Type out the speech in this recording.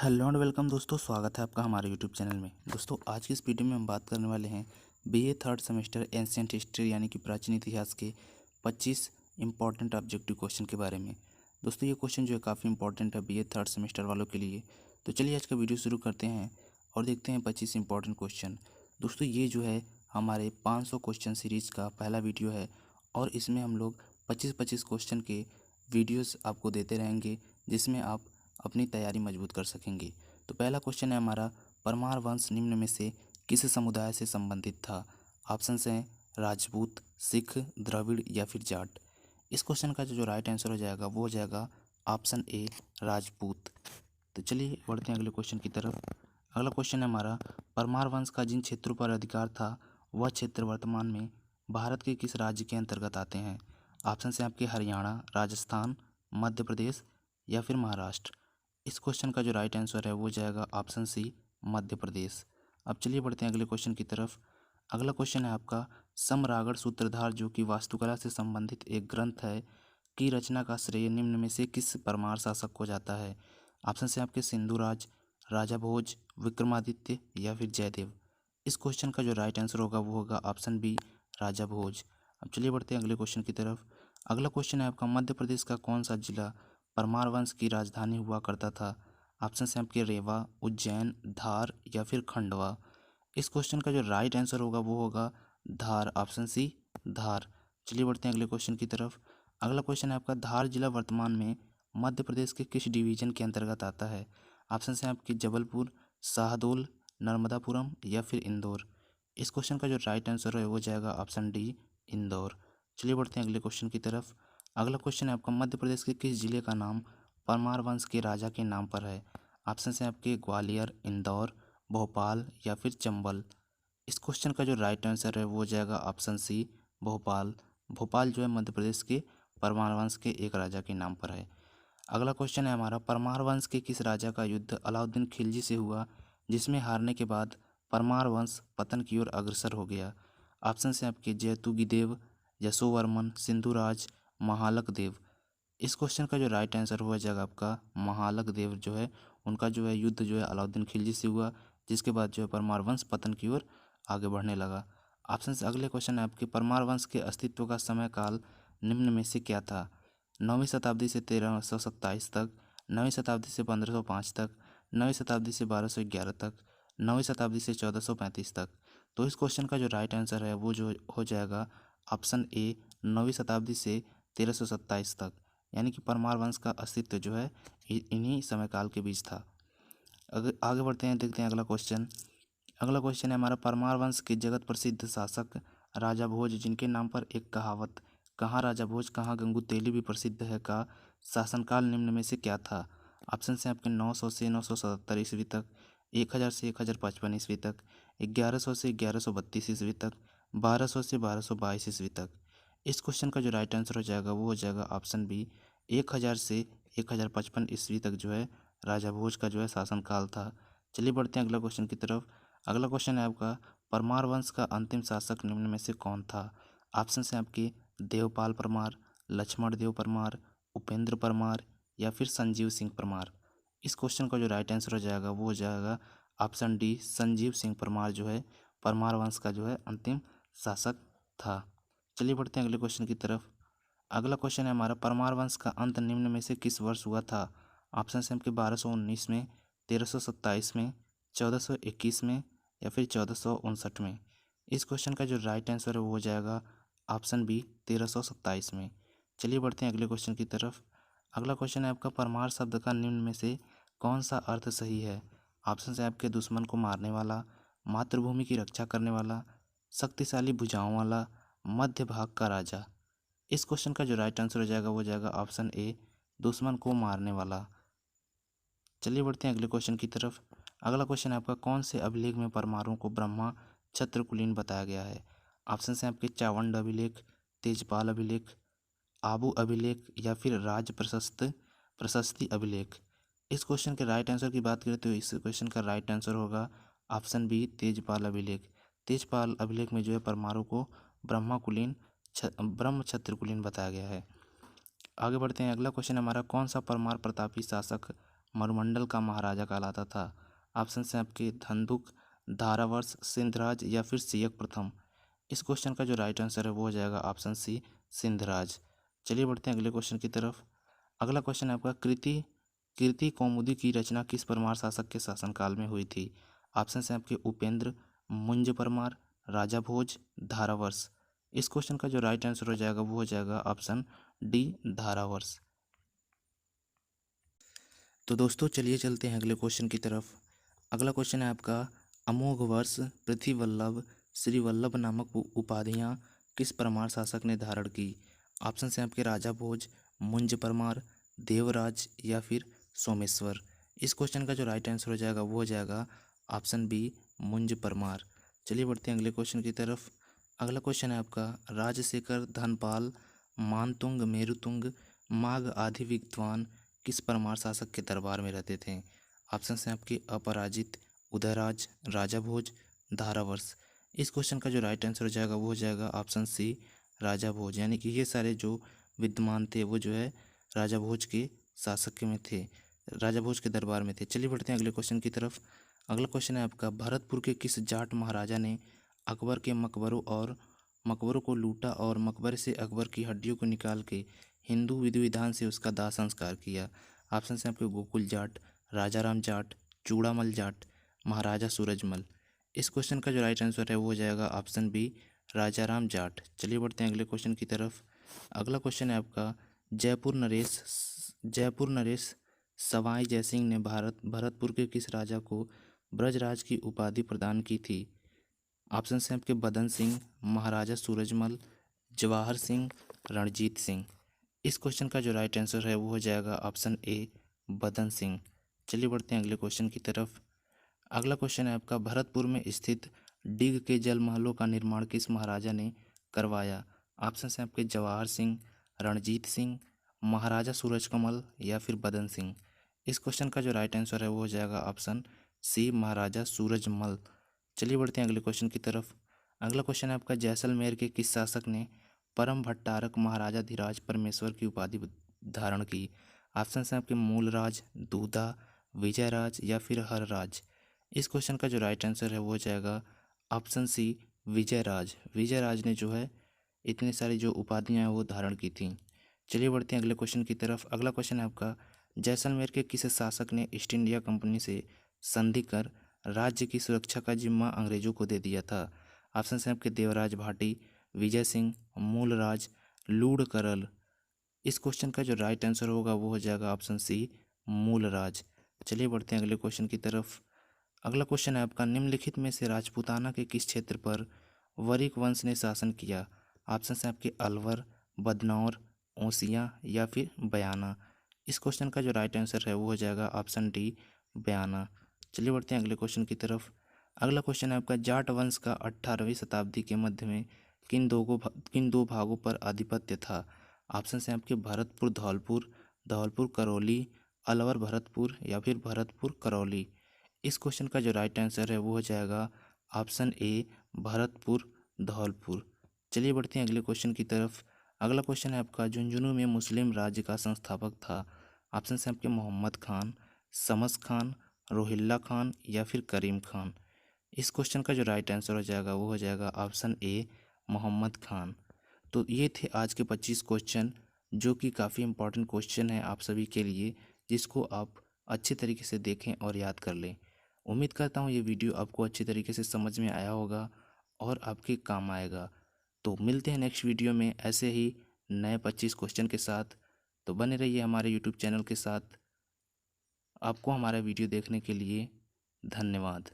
Hello and welcome दोस्तों, स्वागत है आपका हमारे यूट्यूब चैनल में। दोस्तों आज की इस वीडियो में हम बात करने वाले हैं BA third semester ancient history यानी कि प्राचीन इतिहास के 25 इंपॉर्टेंट ऑब्जेक्टिव क्वेश्चन के बारे में। दोस्तों ये क्वेश्चन जो है काफ़ी इंपॉर्टेंट है बीए थर्ड सेमेस्टर वालों के लिए। तो चलिए आज का वीडियो शुरू करते हैं और देखते हैं 25 इंपॉर्टेंट क्वेश्चन। दोस्तों ये जो है हमारे 500 क्वेश्चन सीरीज़ का पहला वीडियो है और इसमें हम लोग 25-25 क्वेश्चन के वीडियोज़ आपको देते रहेंगे, जिसमें आप अपनी तैयारी मजबूत कर सकेंगे। तो पहला क्वेश्चन है हमारा, परमार वंश निम्न में से किस समुदाय से संबंधित था? ऑप्शंस हैं राजपूत, सिख, द्रविड़ या फिर जाट। इस क्वेश्चन का जो राइट आंसर हो जाएगा वो हो जाएगा ऑप्शन ए राजपूत। तो चलिए बढ़ते हैं अगले क्वेश्चन की तरफ। अगला क्वेश्चन है हमारा, परमार वंश का जिन क्षेत्रों पर अधिकार था वह क्षेत्र वर्तमान में भारत के किस राज्य के अंतर्गत आते हैं? ऑप्शन हैं आपके हरियाणा, राजस्थान, मध्य प्रदेश या फिर महाराष्ट्र। इस क्वेश्चन का जो राइट आंसर है वो जाएगा ऑप्शन सी मध्य प्रदेश। अब चलिए बढ़ते हैं अगले क्वेश्चन की तरफ। अगला क्वेश्चन है आपका, समरागढ़ सूत्रधार जो कि वास्तुकला से संबंधित एक ग्रंथ है की रचना का श्रेय निम्न में से किस परमार शासक को जाता है? ऑप्शन से आपके सिंधुराज, राजा भोज, विक्रमादित्य या फिर जयदेव। इस क्वेश्चन का जो राइट आंसर होगा वो होगा ऑप्शन बी राजा भोज। अब चलिए बढ़ते हैं अगले क्वेश्चन की तरफ। अगला क्वेश्चन है आपका, मध्य प्रदेश का कौन सा जिला परमार वंश की राजधानी हुआ करता था? ऑप्शन हैं आपके रेवा, उज्जैन, धार या फिर खंडवा। इस क्वेश्चन का जो राइट आंसर होगा वो होगा धार, ऑप्शन सी धार। चलिए बढ़ते हैं अगले क्वेश्चन की तरफ। अगला क्वेश्चन है आपका, धार जिला वर्तमान में मध्य प्रदेश के किस डिवीजन के अंतर्गत आता है? ऑप्शन हैं आपके जबलपुर, शाहडोल, नर्मदापुरम या फिर इंदौर। इस क्वेश्चन का जो राइट आंसर है वो जाएगा ऑप्शन डी इंदौर। चलिए बढ़ते हैं अगले क्वेश्चन की तरफ। अगला क्वेश्चन है आपका, मध्य प्रदेश के किस जिले का नाम परमार वंश के राजा के नाम पर है? ऑप्शन हैं आपके ग्वालियर, इंदौर, भोपाल या फिर चंबल। इस क्वेश्चन का जो राइट आंसर है वो हो जाएगा ऑप्शन सी भोपाल। भोपाल जो है मध्य प्रदेश के परमार वंश के एक राजा के नाम पर है। अगला क्वेश्चन है हमारा, परमार वंश के किस राजा का युद्ध अलाउद्दीन खिलजी से हुआ जिसमें हारने के बाद परमार वंश पतन की ओर अग्रसर हो गया? ऑप्शन हैं आपके जयतुगी देव, यशोवर्मन, सिंधुराज, महालक देव। इस क्वेश्चन का जो राइट आंसर हुआ जाएगा आपका महालक देव जो है, उनका जो है युद्ध जो है अलाउद्दीन खिलजी से हुआ, जिसके बाद जो है परमार वंश पतन की ओर आगे बढ़ने लगा। ऑप्शन से अगले क्वेश्चन है आपके, परमार वंश के अस्तित्व का समय काल निम्न में से क्या था? 9वीं शताब्दी से 1327 तक, 9वीं शताब्दी से 1505 तक, 9वीं शताब्दी से 1211 तक, 9वीं शताब्दी से 1435 तक। तो इस क्वेश्चन का जो राइट आंसर है वो जो हो जाएगा ऑप्शन ए 9वीं शताब्दी से 1327 तक, यानी कि परमार वंश का अस्तित्व जो है इन्हीं समयकाल के बीच था। अगर आगे बढ़ते हैं, देखते हैं अगला क्वेश्चन। अगला क्वेश्चन है हमारा, परमार वंश के जगत प्रसिद्ध शासक राजा भोज जिनके नाम पर एक कहावत कहाँ राजा भोज कहाँ गंगू तेली भी प्रसिद्ध है का शासनकाल निम्न में से क्या था? ऑप्शन हैं आपके 900 से 977 ईस्वी तक, 1000 से 1055 ईस्वी तक, 1100 से 1132 ईस्वी तक, 1200 से 1222 ईस्वी तक। इस क्वेश्चन का जो राइट आंसर हो जाएगा वो हो जाएगा ऑप्शन बी 1000 से 1055 ईस्वी तक जो है राजा भोज का जो है शासनकाल था। चलिए बढ़ते हैं अगला क्वेश्चन की तरफ। अगला क्वेश्चन है आपका, परमार वंश का अंतिम शासक निम्न में से कौन था? ऑप्शन हैं आपके देवपाल परमार, लक्ष्मण देव परमार, उपेंद्र परमार या फिर संजीव सिंह परमार। इस क्वेश्चन का जो राइट आंसर हो जाएगा वो हो जाएगा ऑप्शन डी संजीव सिंह परमार जो है परमार वंश का जो है अंतिम शासक था। चलिए बढ़ते हैं अगले क्वेश्चन की तरफ। अगला क्वेश्चन है हमारा, परमार वंश का अंत निम्न में से किस वर्ष हुआ था? ऑप्शन हैं आपके 1219 में, 1327 में, 1421 में या फिर 1459 में। इस क्वेश्चन का जो राइट आंसर है वो हो जाएगा ऑप्शन बी 1327 में। चलिए बढ़ते हैं अगले क्वेश्चन की तरफ। अगला क्वेश्चन है आपका, परमार शब्द का निम्न में से कौन सा अर्थ सही है? ऑप्शन है आपके दुश्मन को मारने वाला, मातृभूमि की रक्षा करने वाला, शक्तिशाली भुजाओं वाला, मध्य भाग का राजा। इस क्वेश्चन का जो राइट आंसर हो जाएगा वो हो जाएगा ऑप्शन ए दुश्मन को मारने वाला। चलिए बढ़ते हैं अगले क्वेश्चन की तरफ। अगला क्वेश्चन है आपका, कौन से अभिलेख में परमारों को ब्रह्मा क्षत्र कुलीन बताया गया है? ऑप्शन हैं आपके चावंड अभिलेख, तेजपाल अभिलेख, आबू अभिलेख या फिर राज प्रशस्ति अभिलेख। इस क्वेश्चन के राइट आंसर की बात करें तो इस क्वेश्चन का राइट आंसर होगा ऑप्शन बी तेजपाल अभिलेख। तेजपाल अभिलेख में जो है परमाणु को ब्रह्म क्षत्र कुलीन बताया गया है। आगे बढ़ते हैं, अगला क्वेश्चन हमारा, कौन सा परमार प्रतापी शासक मरुमंडल का महाराजा कहलाता था। ऑप्शन से आपके धंधुक, धारावर्ष, सिंधराज या फिर सियक प्रथम। इस क्वेश्चन का जो राइट आंसर है वो हो जाएगा ऑप्शन सी, सिंधराज। चलिए बढ़ते हैं अगले क्वेश्चन की तरफ। अगला क्वेश्चन है आपका कीर्ति कौमुदी की रचना किस परमार शासक के शासनकाल में हुई थी। ऑप्शन है आपके उपेंद्र, मुंज परमार, राजा भोज, धारावर्ष। इस क्वेश्चन का जो राइट आंसर हो जाएगा वो हो जाएगा ऑप्शन डी, धारावर्ष। तो दोस्तों चलिए चलते हैं अगले क्वेश्चन की तरफ। अगला क्वेश्चन है आपका अमोघ वर्ष, पृथ्वी वल्लभ, श्री वल्लभ नामक उपाधियां किस परमार शासक ने धारण की। ऑप्शन है आपके राजा भोज, मुंज परमार, देवराज या फिर सोमेश्वर। इस क्वेश्चन का जो राइट आंसर हो जाएगा वो हो जाएगा ऑप्शन बी, मुंज परमार। चलिए बढ़ते हैं अगले क्वेश्चन की तरफ। अगला क्वेश्चन है आपका राजशेखर, धनपाल, मानतुंग, मेरुतुंग, माघ आदि विद्वान किस परमार शासक के दरबार में रहते थे। ऑप्शन हैं आपके अपराजित, उदयराज, राजा भोज, धारावर्ष। इस क्वेश्चन का जो राइट आंसर हो जाएगा वो हो जाएगा ऑप्शन सी, राजा भोज। यानी कि ये सारे जो विद्वान थे वो जो है राजा भोज के शासक में थे, राजा भोज के दरबार में थे। चलिए बढ़ते हैं अगले क्वेश्चन की तरफ। अगला क्वेश्चन है आपका भरतपुर के किस जाट महाराजा ने अकबर के मकबरों को लूटा और मकबरे से अकबर की हड्डियों को निकाल के हिंदू विधि विधान से उसका दाह संस्कार किया। ऑप्शन हैं आपके गोकुल जाट, राजाराम जाट, चूड़ामल जाट, महाराजा सूरजमल। इस क्वेश्चन का जो राइट आंसर है वो हो जाएगा ऑप्शन बी, राजाराम जाट। चलिए बढ़ते हैं अगले क्वेश्चन की तरफ। अगला क्वेश्चन है आपका जयपुर नरेश सवाई जयसिंह ने भरतपुर के किस राजा को ब्रजराज की उपाधि प्रदान की थी। ऑप्शन हैं आपके बदन सिंह, महाराजा सूरजमल, जवाहर सिंह, रणजीत सिंह। इस क्वेश्चन का जो राइट आंसर है वो हो जाएगा ऑप्शन ए, बदन सिंह। चलिए बढ़ते हैं अगले क्वेश्चन की तरफ। अगला क्वेश्चन है आपका भरतपुर में स्थित डिग के जल महलों का निर्माण किस महाराजा ने करवाया। ऑप्शन हैं आपके जवाहर सिंह, रणजीत सिंह, महाराजा सूरजकमल या फिर बदन सिंह। इस क्वेश्चन का जो राइट आंसर है वो हो जाएगा ऑप्शन सी, महाराजा सूरजमल। चलिए बढ़ते हैं अगले क्वेश्चन की तरफ। अगला क्वेश्चन है आपका जैसलमेर के किस शासक ने परम भट्टारक महाराजा धीराज परमेश्वर की उपाधि धारण की। ऑप्शन हैं आपके मूलराज, दूधा, विजयराज या फिर हरराज। इस क्वेश्चन का जो राइट आंसर है वो हो जाएगा ऑप्शन सी, विजयराज। विजयराज ने जो है इतने सारी जो उपाधियाँ हैं वो धारण की थी। चलिए बढ़ते हैं अगले क्वेश्चन की तरफ। अगला क्वेश्चन है आपका जैसलमेर के किस शासक ने ईस्ट इंडिया कंपनी से संधि कर राज्य की सुरक्षा का जिम्मा अंग्रेजों को दे दिया था। ऑप्शन हैं आपके देवराज भाटी, विजय सिंह, मूलराज, लूड़ करल। इस क्वेश्चन का जो राइट आंसर होगा वो हो जाएगा ऑप्शन सी, मूलराज। चलिए बढ़ते हैं अगले क्वेश्चन की तरफ। अगला क्वेश्चन है आपका निम्नलिखित में से राजपूताना के किस क्षेत्र पर वरिक वंश ने शासन किया। ऑप्शन हैं आपके अलवर, बदनौर, ओसियां या फिर बयाना। इस क्वेश्चन का जो राइट आंसर है वो हो जाएगा ऑप्शन डी, बयाना। चलिए बढ़ते हैं अगले क्वेश्चन की तरफ। अगला क्वेश्चन है आपका जाट वंश का 18वीं शताब्दी के मध्य में किन दो भागों पर आधिपत्य था। ऑप्शन हैं आपके भरतपुर धौलपुर, धौलपुर करौली, अलवर भरतपुर या फिर भरतपुर करौली। इस क्वेश्चन का जो राइट आंसर है वो हो जाएगा ऑप्शन ए, भरतपुर धौलपुर। चलिए बढ़ते हैं अगले क्वेश्चन की तरफ। अगला क्वेश्चन है आपका झुंझुनू में मुस्लिम राज्य का संस्थापक था। ऑप्शन हैं आपके मोहम्मद खान, शमस खान, रोहिल्ला खान या फिर करीम खान। इस क्वेश्चन का जो राइट आंसर हो जाएगा वो हो जाएगा ऑप्शन ए, मोहम्मद खान। तो ये थे आज के 25 क्वेश्चन जो कि काफ़ी इंपॉर्टेंट क्वेश्चन है आप सभी के लिए, जिसको आप अच्छे तरीके से देखें और याद कर लें। उम्मीद करता हूँ ये वीडियो आपको अच्छी तरीके से समझ में आया होगा और आपके काम आएगा। तो मिलते हैं नेक्स्ट वीडियो में ऐसे ही नए 25 क्वेश्चन के साथ। तो बने रहिए हमारे यूट्यूब चैनल के साथ। आपको हमारा वीडियो देखने के लिए धन्यवाद।